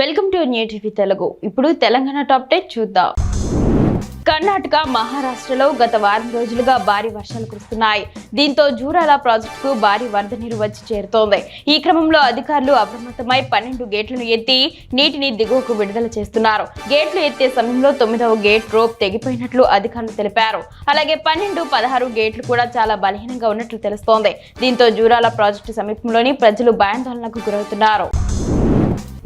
Welcome to new TV Telugu. ఇప్పుడు Telangana top 10 చూద్దాం. కర్ణాటక, మహారాష్ట్రలో గత వారం రోజులుగా భారీ వర్షాలు కురుస్తున్నాయి. దీంతో జూరాల ప్రాజెక్టుకు భారీ వరద నీరు వచ్చి చేరుతోంది. ఈ క్రమంలో అధికారులు అప్రమత్తమై 12 గేట్లను ఎత్తి నీటిని దిగువకు విడుదల చేస్తున్నారు. గేట్లు ఎత్తే సమయంలో 9వ గేట్ రోప్ తెగిపోయినట్లు అధికారులు తెలిపారు. అలాగే 12, 16 గేట్లు కూడా చాలా బలహీనంగా ఉన్నట్లు తెలుస్తోంది. దీంతో జూరాల ప్రాజెక్టు సమీపంలోని ప్రజలు భయాందోళనకు గురవుతున్నారు.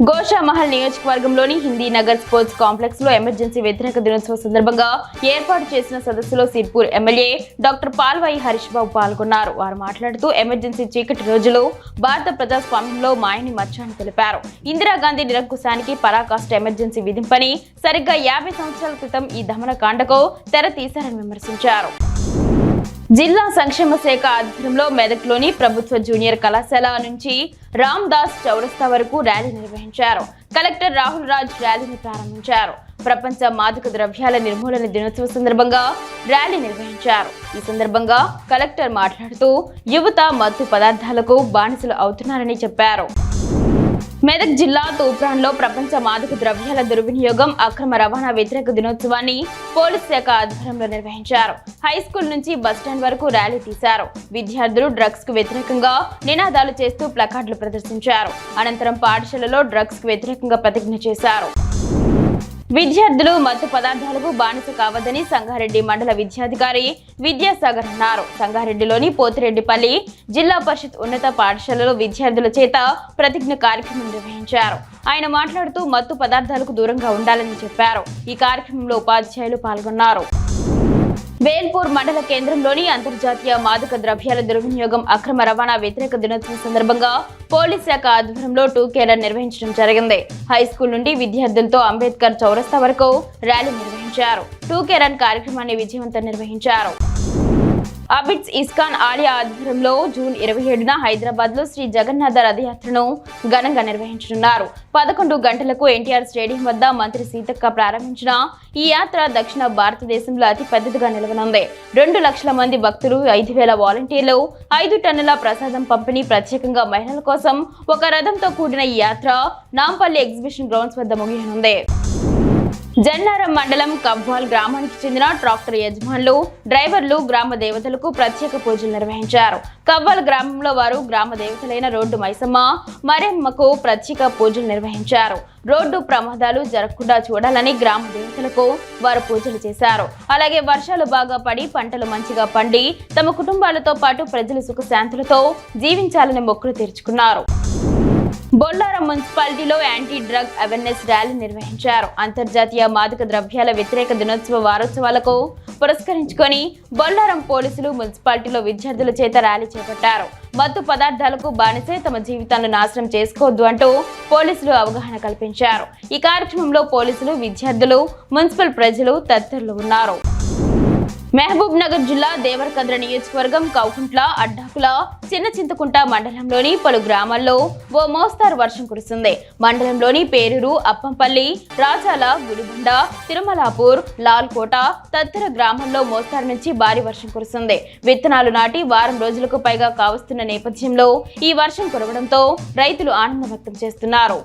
గోషామహల్ నియోజకవర్గంలోని హిందీ నగర్ స్పోర్ట్స్ కాంప్లెక్స్ లో ఎమర్జెన్సీ వ్యతిరేక దినోత్సవ సందర్భంగా ఏర్పాటు చేసిన సదస్సులో సిర్పూర్ ఎమ్మెల్యే డాక్టర్ పాల్వాయి హరీష్ బాబు పాల్గొన్నారు. వారు మాట్లాడుతూ ఎమర్జెన్సీ చీకటి రోజులు భారత ప్రజాస్వామ్యంలో మాయని మచ్చాని తెలిపారు. ఇందిరాగాంధీ నిరంకుశానికి పరాకాష్ట ఎమర్జెన్సీ విధింపని సరిగ్గా 50 సంవత్సరాల క్రితం ఈ దమనకాండకు తెర తీశారని విమర్శించారు. జిల్లా సంక్షేమ శాఖ ఆధ్వర్యంలో మెదక్లోని ప్రభుత్వ జూనియర్ కళాశాల నుంచి రామ్దాస్ చౌరస్తా వరకు ర్యాలీ నిర్వహించారు. కలెక్టర్ రాహుల్ రాజ్ ర్యాలీని ప్రారంభించారు. ప్రపంచ మాదక ద్రవ్యాల నిర్మూలన దినోత్సవ సందర్భంగా ర్యాలీ నిర్వహించారు. ఈ సందర్భంగా కలెక్టర్ మాట్లాడుతూ యువత మత్తు పదార్థాలకు బానిసలు అవుతున్నారని చెప్పారు. మెదక్ జిల్లా తూప్రాన్లో ప్రపంచ మాదక ద్రవ్యాల దుర్వినియోగం, అక్రమ రవాణా వ్యతిరేక దినోత్సవాన్ని పోలీస్ శాఖ ఆధ్వర్యంలో నిర్వహించారు. హై స్కూల్ నుంచి బస్టాండ్ వరకు ర్యాలీ తీశారు. విద్యార్థులు డ్రగ్స్ కు వ్యతిరేకంగా నినాదాలు చేస్తూ ప్లకార్డులు ప్రదర్శించారు. అనంతరం పాఠశాలలో డ్రగ్స్ కు వ్యతిరేకంగా ప్రతిజ్ఞ చేశారు. విద్యార్థులు మత్తు పదార్థాలకు బానిస కావద్దని సంగారెడ్డి మండల విద్యాధికారి విద్యాసాగర్ అన్నారు. సంగారెడ్డిలోని పోతిరెడ్డిపల్లి జిల్లా పరిషత్ ఉన్నత పాఠశాలలో విద్యార్థుల చేత ప్రతిజ్ఞ కార్యక్రమం నిర్వహించారు. ఆయన మాట్లాడుతూ మత్తు పదార్థాలకు దూరంగా ఉండాలని చెప్పారు. ఈ కార్యక్రమంలో ఉపాధ్యాయులు పాల్గొన్నారు. వేల్పూర్ మండల కేంద్రంలోని అంతర్జాతీయ మాదక ద్రవ్యాల దుర్వినియోగం, అక్రమ రవాణా వ్యతిరేక దినోత్సవం సందర్భంగా పోలీస్ శాఖ ఆధ్వర్యంలో 2K రన్ నిర్వహించడం జరిగింది. హై స్కూల్ నుండి విద్యార్థులతో అంబేద్కర్ చౌరస్తా వరకు ర్యాలీ నిర్వహించారు. 2K రన్ కార్యక్రమాన్ని విజయవంతం నిర్వహించారు. అబిడ్స్ ఇస్కాన్ ఆలయ ఆధ్వర్యంలో జూన్ 27న హైదరాబాద్ లో శ్రీ జగన్నాథ రథయాత్రను ఘనంగా నిర్వహించనున్నారు. 11 గంటలకు ఎన్టీఆర్ స్టేడియం వద్ద మంత్రి సీతక్క ప్రారంభించిన ఈ యాత్ర దక్షిణ భారతదేశంలో అతి పెద్దదిగా నిలవనుంది. 2 లక్షల మంది భక్తులు, 5,000 వాలంటీర్లు, 5 టన్నుల ప్రసాదం పంపిణీ, ప్రత్యేకంగా మహిళల కోసం ఒక రథంతో కూడిన ఈ యాత్ర నాంపల్లి ఎగ్జిబిషన్ గ్రౌండ్స్ వద్ద ముగియనుంది. జన్నారం మండలం కవ్వాల్ గ్రామానికి చెందిన ట్రాక్టర్ యజమానులు, డ్రైవర్లు గ్రామ దేవతలకు ప్రత్యేక పూజలు నిర్వహించారు. కవ్వాల్ గ్రామంలో వారు గ్రామ దేవతలైన రోడ్డు మైసమ్మ, మరెమ్మకు ప్రత్యేక పూజలు నిర్వహించారు. రోడ్డు ప్రమాదాలు జరగకుండా చూడాలని గ్రామ దేవతలకు వారు పూజలు చేశారు. అలాగే వర్షాలు బాగా పడి పంటలు మంచిగా పండి తమ కుటుంబాలతో పాటు ప్రజలు సుఖశాంతులతో జీవించాలని మొక్కులు తీర్చుకున్నారు. బొల్లారం మున్సిపాలిటీలో యాంటీ డ్రగ్ అవేర్నెస్ ర్యాలీ నిర్వహించారు. అంతర్జాతీయ మాదక ద్రవ్యాల వ్యతిరేక దినోత్సవ వారోత్సవాలకు పురస్కరించుకొని బొల్లారం పోలీసులు మున్సిపాలిటీలో విద్యార్థుల చేత ర్యాలీ చేపట్టారు. మత్తు పదార్థాలకు బానిసే తమ జీవితాలను నాశనం చేసుకోవద్దు అంటూ పోలీసులు అవగాహన కల్పించారు. ఈ కార్యక్రమంలో పోలీసులు, విద్యార్థులు, మున్సిపల్ ప్రజలు తదితరులు ఉన్నారు. మహబూబ్ నగర్ జిల్లా దేవరకద్ర నియోజకవర్గం కౌకుంట్ల, అడ్డాకుల, చిన్న చింతకుంట మండలంలోని పలు గ్రామాల్లో ఓ మోస్తారు వర్షం కురుస్తుంది. మండలంలోని పేరూరు, అప్పంపల్లి, రాజాల, గుడిబండ, తిరుమలాపూర్, లాల్కోట తదితర గ్రామాల్లో మోస్తారు నుంచి భారీ వర్షం కురుస్తుంది. విత్తనాలు నాటి వారం రోజులకు పైగా కావస్తున్న నేపథ్యంలో ఈ వర్షం కురవడంతో రైతులు ఆనందం వ్యక్తం చేస్తున్నారు.